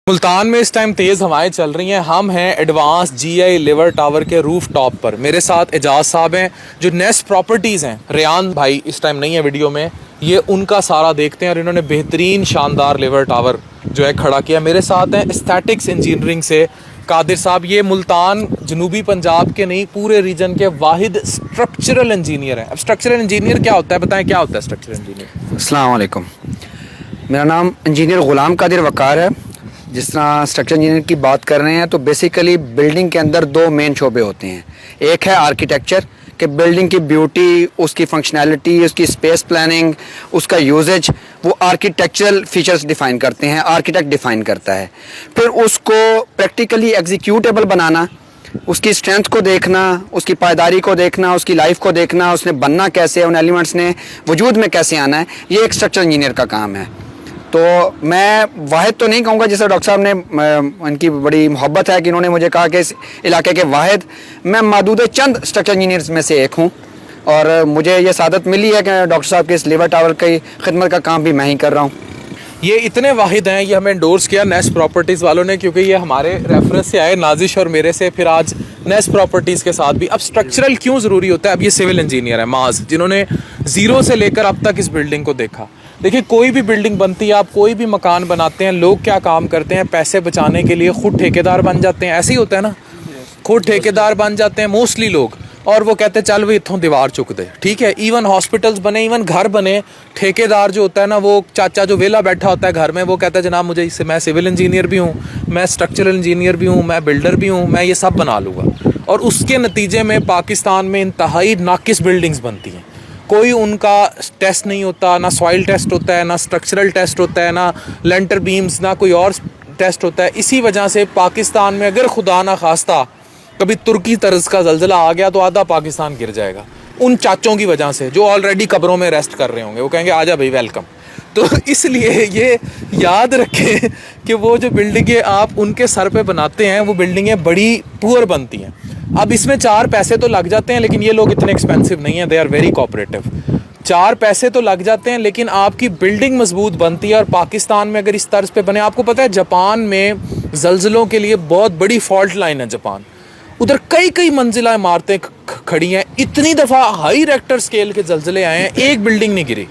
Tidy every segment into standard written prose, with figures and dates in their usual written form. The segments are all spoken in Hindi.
मुल्तान में इस टाइम तेज़ हवाएं चल रही हैं। हम हैं एडवांस जीआई लिवर टावर के रूफ टॉप पर। मेरे साथ एजाज साहब हैं जो नेस्ट प्रॉपर्टीज़ हैं। रेयान भाई इस टाइम नहीं है वीडियो में, ये उनका सारा देखते हैं और इन्होंने बेहतरीन शानदार लिवर टावर जो है खड़ा किया। मेरे साथ हैं एस्थेटिक्स इंजीनियरिंग से कादिर साहब। ये मुल्तान जनूबी पंजाब के नहीं पूरे रीजन के वाहिद स्ट्रक्चरल इंजीनियर हैं। अब स्ट्रक्चरल इंजीनियर क्या होता है, बताएं क्या होता है स्ट्रक्चरल इंजीनियर? अस्सलाम वालेकुम, मेरा नाम इंजीनियर ग़ुलाम कादिर वक़ार है। जिस तरह स्ट्रक्चर इंजीनियर की बात कर रहे हैं तो बेसिकली बिल्डिंग के अंदर दो मेन शोबे होते हैं। एक है आर्किटेक्चर कि बिल्डिंग की ब्यूटी, उसकी फंक्शनैलिटी, उसकी स्पेस प्लानिंग, उसका यूजेज, वो आर्किटेक्चरल फीचर्स डिफ़ाइन करते हैं, आर्किटेक्ट डिफ़ाइन करता है। फिर उसको प्रैक्टिकली एग्जीक्यूटेबल बनाना, उसकी स्ट्रेंथ को देखना, उसकी पायदारी को देखना, उसकी लाइफ को देखना, उसने बनना कैसे है, उन एलिमेंट्स ने वजूद में कैसे आना है, ये एक स्ट्रक्चर इंजीनियर का काम है। तो मैं वाहिद तो नहीं कहूँगा, जैसे डॉक्टर साहब ने उनकी बड़ी मोहब्बत है कि इन्होंने मुझे कहा कि इस इलाके के वाहिद, मैं मादूद चंद स्ट्रक्चर इंजीनियर्स में से एक हूँ और मुझे ये सादत मिली है कि डॉक्टर साहब के इस लिवर टावर की खिदमत का काम भी मैं ही कर रहा हूँ। ये इतने वाहिद हैं, ये हमें एंडोर्स किया नेस्ट प्रॉपर्टीज़ वालों ने, क्योंकि ये हमारे रेफरेंस से आए, नाजिश और मेरे से, फिर आज नेस्ट प्रॉपर्टीज़ के साथ भी। अब स्ट्रक्चरल क्यों ज़रूरी होता है? अब ये सिविल इंजीनियर है माज, जिन्होंने ज़ीरो से लेकर अब तक इस बिल्डिंग को देखा। देखिए, कोई भी बिल्डिंग बनती है, आप कोई भी मकान बनाते हैं, लोग क्या काम करते हैं, पैसे बचाने के लिए खुद ठेकेदार बन जाते हैं। ऐसे ही होता है ना, खुद ठेकेदार बन जाते हैं मोस्टली लोग, और वो कहते हैं चल भी इत्थों दीवार चुक दे। ठीक है, इवन हॉस्पिटल्स बने, इवन घर बने, ठेकेदार जो होता है ना, वो चाचा जो वेला बैठा होता है घर में, वो कहता है जनाब मुझे इससे, मैं सिविल इंजीनियर भी हूँ, मैं स्ट्रक्चरल इंजीनियर भी हूँ, मैं बिल्डर भी हूँ, मैं ये सब बना लूँगा। और उसके नतीजे में पाकिस्तान में इंतहाई नाकिस बिल्डिंग्स बनती हैं। कोई उनका टेस्ट नहीं होता, ना सॉइल टेस्ट होता है, ना स्ट्रक्चरल टेस्ट होता है, ना लेंटर बीम्स, ना कोई और टेस्ट होता है। इसी वजह से पाकिस्तान में अगर खुदा ना खास्ता कभी तुर्की तर्ज का ज़ल्ज़ला आ गया तो आधा पाकिस्तान गिर जाएगा, उन चाचों की वजह से जो ऑलरेडी कब्रों में रेस्ट कर रहे होंगे। वो कहेंगे आजा भाई वेलकम। तो इसलिए ये याद रखें कि वो जो बिल्डिंगें आप उनके सर पे बनाते हैं, वो बिल्डिंगें बड़ी पुअर बनती हैं। अब इसमें 4 पैसे तो लग जाते हैं, लेकिन ये लोग इतने एक्सपेंसिव नहीं हैं, दे आर वेरी कोऑपरेटिव। 4 पैसे तो लग जाते हैं, लेकिन आपकी बिल्डिंग मजबूत बनती है। और पाकिस्तान में अगर इस तर्ज पे बने, आपको पता है जापान में ज़ल्ज़लों के लिए बहुत बड़ी फॉल्ट लाइन है जापान, उधर कई कई मंजिला इमारतें खड़ी हैं। इतनी दफ़ा हाई रेक्टर स्केल के ज़ल्ज़ले आए हैं, एक बिल्डिंग नहीं गिरी,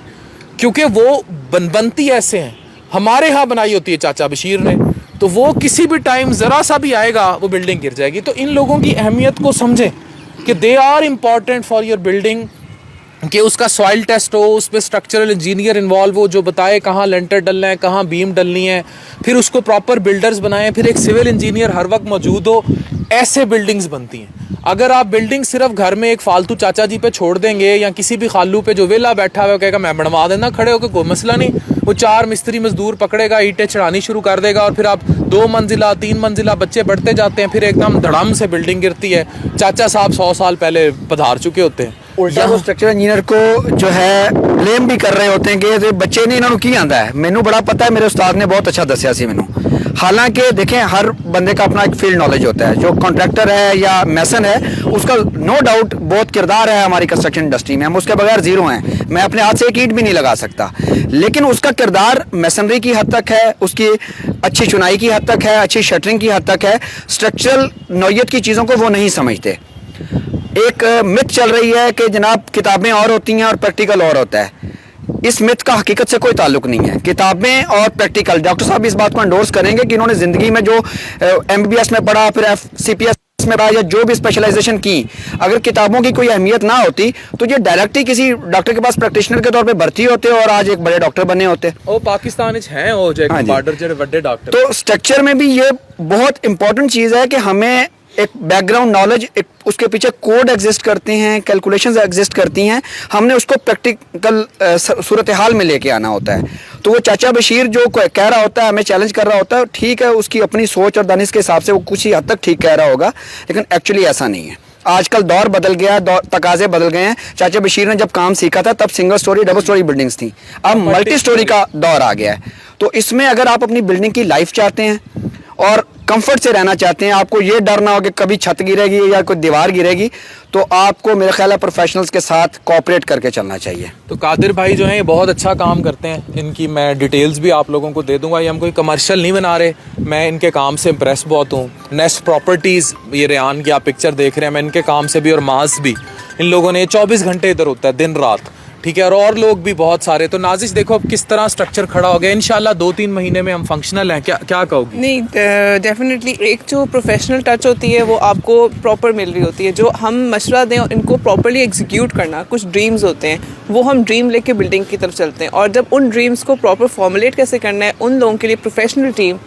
क्योंकि वो बनती ऐसे हैं। हमारे यहाँ बनाई होती है चाचा बशीर ने, तो वो किसी भी टाइम ज़रा सा भी आएगा वो बिल्डिंग गिर जाएगी। तो इन लोगों की अहमियत को समझें कि they are important for your building, कि उसका सॉइल टेस्ट हो, उस पर स्ट्रक्चरल इंजीनियर इन्वॉल्व हो जो बताए कहाँ लेंटर डलना है, कहाँ बीम डलनी है, फिर उसको प्रॉपर बिल्डर्स बनाएं, फिर एक सिविल इंजीनियर हर वक्त मौजूद हो। ऐसे बिल्डिंग्स बनती हैं। अगर आप बिल्डिंग सिर्फ घर में एक फालतू चाचा जी पे छोड़ देंगे, या किसी भी खालू पे जो वेला बैठा हुआ कहेगा मैं बनवा देना खड़े होकर, कोई मसला नहीं, वो 4 मिस्त्री मजदूर पकड़ेगा, ईंटें चढ़ानी शुरू कर देगा, और फिर आप 2 मंजिला 3 मंजिला, बच्चे बढ़ते जाते हैं, फिर एकदम धड़ाम से बिल्डिंग गिरती है। चाचा साहब 100 साल पहले पधार चुके होते हैं। उल्टा वो स्ट्रक्चर इंजीनियर को जो है ब्लेम भी कर रहे होते हैं कि बच्चे ने इन्होंने की आंदा है। मैनू बड़ा पता है, मेरे उस्ताद ने बहुत अच्छा दसिया सी मैनू। हालांकि देखें, हर बंदे का अपना एक फील्ड नॉलेज होता है। जो कॉन्ट्रैक्टर है या मैसन है, उसका नो डाउट बहुत किरदार है हमारी कंस्ट्रक्शन इंडस्ट्री में, हम उसके बगैर ज़ीरो हैं। मैं अपने हाथ से एक ईंट भी नहीं लगा सकता, लेकिन उसका किरदार मैसनरी की हद तक है, उसकी अच्छी चुनाई की हद तक है, अच्छी शटरिंग की हद तक है। स्ट्रक्चरल नौयत की चीज़ों को वो नहीं समझते। एक मिथ चल रही है कि जनाब किताबें और होती हैं और प्रैक्टिकल और होता है। इस मिथ का हकीकत से कोई ताल्लुक नहीं है। किताबें और प्रैक्टिकल, डॉक्टर साहब इस बात को एंडोर्स करेंगे कि इन्होंने ज़िंदगी में जो MBBS में पढ़ा, फिर CPS में पढ़ा, या जो भी स्पेशलाइजेशन की, अगर किताबों की कोई अहमियत ना होती तो ये डायरेक्ट ही किसी डॉक्टर के पास प्रैक्टिशनर के तौर पे भर्ती होते और आज एक बड़े डॉक्टर बने होते। वो पाकिस्तान हैं वो जो बॉर्डर जो बड़े डॉक्टर। तो स्ट्रक्चर में भी ये बहुत इंपॉर्टेंट चीज़ है कि हमें एक बैकग्राउंड नॉलेज, एक उसके पीछे कोड एग्जिस्ट करते हैं, कैलकुलेशंस एग्जिस्ट करती हैं, हमने उसको प्रैक्टिकल सूरत हाल में लेके आना होता है। तो वो चाचा बशीर जो कह रहा होता है, हमें चैलेंज कर रहा होता है, ठीक है, उसकी अपनी सोच और दानिश के हिसाब से वो कुछ ही हद तक ठीक कह रहा होगा, लेकिन एक्चुअली ऐसा नहीं है। आजकल दौर बदल गया, तकाजे बदल गए हैं। चाचा बशीर ने जब काम सीखा था तब single storey double storey buildings थी, अब मल्टी स्टोरी का दौर आ गया है। तो इसमें अगर आप अपनी बिल्डिंग की लाइफ चाहते हैं और कंफर्ट से रहना चाहते हैं, आपको ये डर ना हो कि कभी छत गिरेगी या कोई दीवार गिरेगी, तो आपको मेरा ख्याल है प्रोफेशनल्स के साथ कोऑपरेट करके चलना चाहिए। तो कादिर भाई जो हैं ये बहुत अच्छा काम करते हैं, इनकी मैं डिटेल्स भी आप लोगों को दे दूंगा। ये हम कोई कमर्शियल नहीं बना रहे, मैं इनके काम से इम्प्रेस बहुत हूँ। नेस्ट प्रॉपर्टीज़, ये रेयान की आप पिक्चर देख रहे हैं, मैं इनके काम से भी और माज भी, इन लोगों ने 24 घंटे इधर होता है दिन रात, ठीक है, और लोग भी बहुत सारे। तो नाजिश देखो अब किस तरह स्ट्रक्चर खड़ा हो गया, इंशाल्लाह 2-3 महीने में हम फंक्शनल हैं। क्या कहोगी? नहीं, डेफिनेटली एक जो प्रोफेशनल टच होती है वो आपको प्रॉपर मिल रही होती है। जो हम मशवरा दें और इनको प्रॉपरली एग्जीक्यूट करना, कुछ ड्रीम्स होते हैं वो हम ड्रीम लेके बिल्डिंग की तरफ चलते हैं, और जब उन ड्रीम्स को प्रॉपर फॉर्मुलेट कैसे करना है, उन लोगों के लिए प्रोफेशनल टीम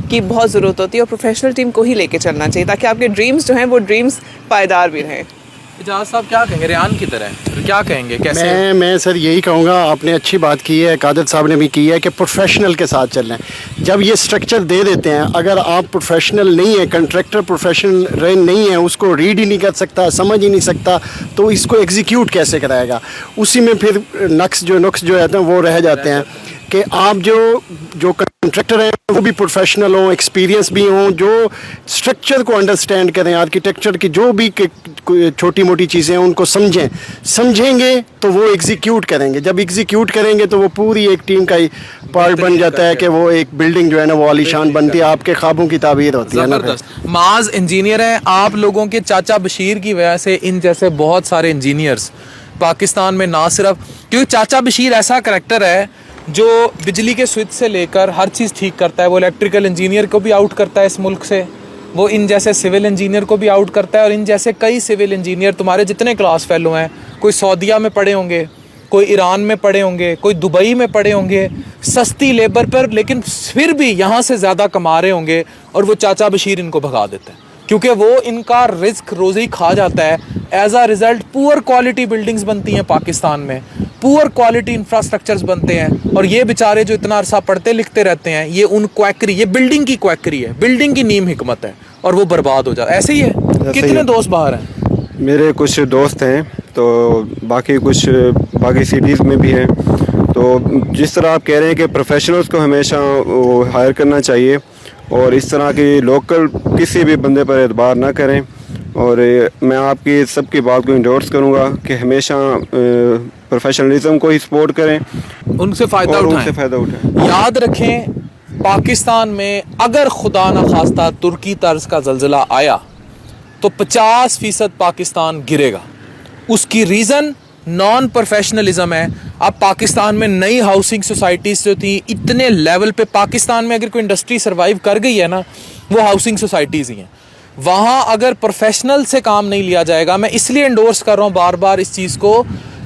की बहुत ज़रूरत होती है, और प्रोफेशनल टीम को ही लेके चलना चाहिए ताकि आपके ड्रीम्स जो हैं वो ड्रीम्स पायदार भी रहें। इजाज़ साहब क्या कहेंगे, रेयान की तरह क्या कहेंगे, कैसे? मैं सर यही कहूँगा, आपने अच्छी बात की है, कादिर साहब ने भी की है कि प्रोफेशनल के साथ चलना है। जब ये स्ट्रक्चर दे देते हैं, अगर आप प्रोफेशनल नहीं है, कंट्रैक्टर प्रोफेशनल नहीं है, उसको रीड ही नहीं कर सकता, समझ ही नहीं सकता, तो इसको एग्जीक्यूट कैसे कराएगा? उसी में फिर नुक्स जो रहते हैं वो रह जाते हैं कि आप जो कंट्रैक्टर हैं वो भी प्रोफेशनल हों, एक्सपीरियंस भी हों, जो स्ट्रक्चर को अंडरस्टैंड करें, आर्किटेक्चर की जो भी छोटी मोटी चीज़ें हैं उनको समझेंगे तो वो एग्जीक्यूट करेंगे। जब एग्जीक्यूट करेंगे तो वो पूरी एक टीम का ही पार्ट बन जाता है कि वो एक बिल्डिंग जो है ना वो आलीशान बनती है, आपके ख्वाबों की ताबीर होती है ना। माज इंजीनियर हैं, आप लोगों के चाचा बशीर की वजह से इन जैसे बहुत सारे इंजीनियर्स पाकिस्तान में, ना सिर्फ क्योंकि चाचा बशीर ऐसा करैक्टर है जो बिजली के स्विच से लेकर हर चीज़ ठीक करता है। वो इलेक्ट्रिकल इंजीनियर को भी आउट करता है इस मुल्क से, वो इन जैसे सिविल इंजीनियर को भी आउट करता है, और इन जैसे कई सिविल इंजीनियर तुम्हारे जितने क्लास फेलो हैं, कोई सऊदीया में पढ़े होंगे, कोई ईरान में पढ़े होंगे, कोई दुबई में पढ़े होंगे, सस्ती लेबर पर, लेकिन फिर भी यहाँ से ज़्यादा कमा रहे होंगे, और वो चाचा बशीर इनको भगा देता है क्योंकि वो इनका रिस्क रोज़ी खा जाता है। एज आ रिज़ल्ट पुअर क्वालिटी बिल्डिंग्स बनती हैं पाकिस्तान में, पुअर क्वालिटी इंफ्रास्ट्रक्चर्स बनते हैं, और ये बेचारे जो इतना अरसा पढ़ते लिखते रहते हैं, ये उन क्वैकरी, ये बिल्डिंग की क्वैकरी है, बिल्डिंग की नीम हिकमत है, और वो बर्बाद हो जाता है। ऐसे ही है। कितने दोस्त बाहर हैं? मेरे कुछ दोस्त हैं, तो बाकी सिटीज़ में भी हैं। तो जिस तरह आप कह रहे हैं कि प्रोफेशनल्स को हमेशा वो हायर करना चाहिए, और इस तरह की लोकल किसी भी बंदे पर एतबार ना करें, और मैं आपकी सबकी बात को इंडोर्स करूंगा कि हमेशा प्रोफेशनलिज्म को ही सपोर्ट करें, उनसे फ़ायदा उठाएं। याद रखें, पाकिस्तान में अगर खुदा न खास्ता तुर्की तर्ज का ज़ल्ज़ला आया तो 50% पाकिस्तान गिरेगा। उसकी रीज़न नॉन प्रोफेशनलिज्म है। अब पाकिस्तान में नई हाउसिंग सोसाइटीज़ जो थी, इतने लेवल पे पाकिस्तान में अगर कोई इंडस्ट्री सर्वाइव कर गई है ना, वो हाउसिंग सोसाइटीज़ ही हैं। वहाँ अगर प्रोफेशनल से काम नहीं लिया जाएगा, मैं इसलिए इंडोर्स कर रहा हूँ बार बार इस चीज़ को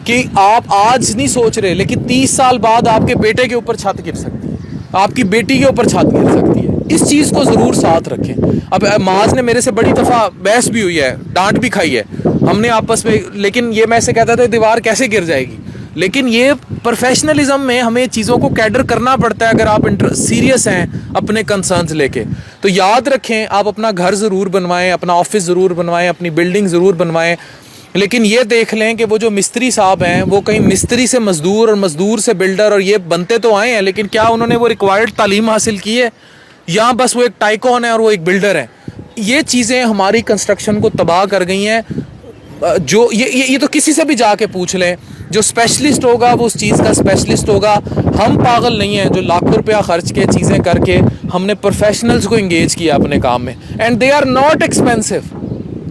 कि आप आज नहीं सोच रहे, लेकिन 30 साल बाद आपके बेटे के ऊपर छत गिर सकती है, आपकी बेटी के ऊपर छत गिर सकती है। इस चीज़ को ज़रूर साथ रखें। अब माज ने मेरे से बड़ी दफ़ा बहस भी हुई है, डांट भी खाई है हमने आपस में, लेकिन ये मैं ऐसे कहता था दीवार कैसे गिर जाएगी, लेकिन ये प्रोफेशनलिज्म में हमें चीज़ों को कैडर करना पड़ता है। अगर आप सीरियस हैं अपने कंसर्न्स लेके, तो याद रखें आप अपना घर ज़रूर बनवाएं, अपना ऑफिस ज़रूर बनवाएं, अपनी बिल्डिंग ज़रूर बनवाएं, लेकिन ये देख लें कि वो जो मिस्त्री साहब हैं वो कहीं मिस्त्री से मज़दूर और मज़दूर से बिल्डर, और ये बनते तो आए हैं, लेकिन क्या उन्होंने वो रिक्वायर्ड तालीम हासिल की है, या बस वो एक टाइकॉन है और वो एक बिल्डर है? ये चीज़ें हमारी कंस्ट्रक्शन को तबाह कर गई हैं। जो ये तो किसी से भी जाके पूछ लें, जो स्पेशलिस्ट होगा वो उस चीज़ का स्पेशलिस्ट होगा। हम पागल नहीं हैं जो लाखों रुपया खर्च के चीज़ें करके हमने प्रोफेशनल्स को इंगेज किया अपने काम में, and they are not expensive.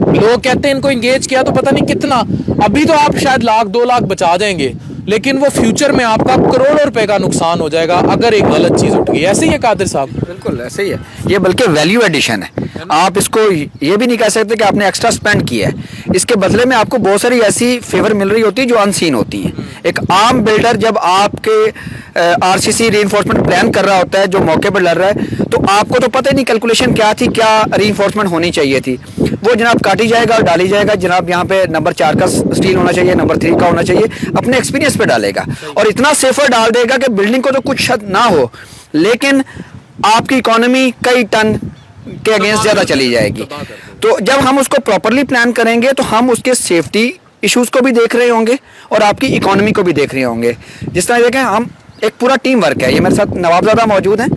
लोग कहते हैं इनको इंगेज किया तो पता नहीं कितना, अभी तो आप शायद 1-2 लाख बचा जाएंगे, लेकिन वो फ्यूचर में आपका करोड़ों रुपए का नुकसान हो जाएगा अगर एक गलत चीज़ उठ गई। ऐसे ही है कादिर साहब? बिल्कुल ऐसे ही है, ये बल्कि वैल्यू एडिशन है। आप इसको ये भी नहीं कह सकते कि आपने एक्स्ट्रा स्पेंड किया है, इसके बदले में आपको बहुत सारी ऐसी फेवर मिल रही होती है जो अनसीन होती हैं। एक आम बिल्डर जब आपके आरसीसी रीइंफोर्समेंट प्लान कर रहा होता है, जो मौके पर लड़ रहा है, तो आपको तो पता ही नहीं कैलकुलेशन क्या थी, क्या रीइंफोर्समेंट होनी चाहिए थी, वो जनाब काटी जाएगा और डाली जाएगा, जनाब यहाँ पे नंबर 4 का स्टील होना चाहिए, नंबर 3 का होना चाहिए, अपने एक्सपीरियंस पे डालेगा, और इतना सेफर डाल देगा कि बिल्डिंग को तो कुछ क्षत ना हो, लेकिन आपकी इकोनॉमी कई टन के अगेंस्ट ज़्यादा चली जाएगी। तो जब हम उसको प्रॉपरली प्लान करेंगे तो हम उसके सेफ्टी इश्यूज़ को भी देख रहे होंगे और आपकी इकोनॉमी को भी देख रहे होंगे। जिस तरह देखें, हम एक पूरा टीम वर्क है। ये मेरे साथ नवाबजादा मौजूद हैं,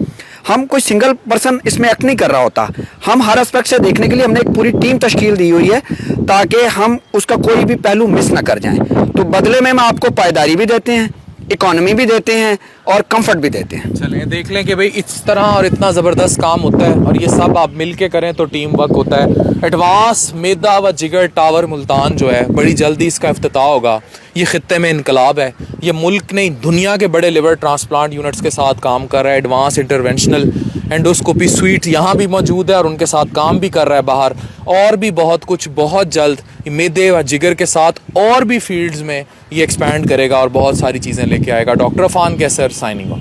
हम कोई सिंगल पर्सन इसमें एक्ट नहीं कर रहा होता, हम हर एस्पेक्ट से देखने के लिए हमने एक पूरी टीम तश्कील दी हुई है ताकि हम उसका कोई भी पहलू मिस ना कर जाएं। तो बदले में हम आपको पायदारी भी देते हैं, इकोनॉमी भी देते हैं और कंफर्ट भी देते हैं। चलें देख लें कि भाई इस तरह और इतना ज़बरदस्त काम होता है और ये सब आप मिल के करें तो टीम वर्क होता है। एडवांस मैदा व जिगर टावर मुल्तान जो है बड़ी जल्दी इसका इफ्तिताह होगा। ये ख़ित्ते में इनकलाब है, ये मुल्क नहीं दुनिया के बड़े लिवर ट्रांसप्लांट यूनिट्स के साथ काम कर रहा है। एडवांस इंटरवेंशनल एंडोस्कोपी स्वीट यहाँ भी मौजूद है और उनके साथ काम भी कर रहा है बाहर, और भी बहुत कुछ बहुत जल्द मैदे व जिगर के साथ और भी फील्ड्स में ये एक्सपैंड करेगा और बहुत सारी चीज़ें लेके आएगा। डॉक्टर अफान कैसर साइनिंग ऑफ।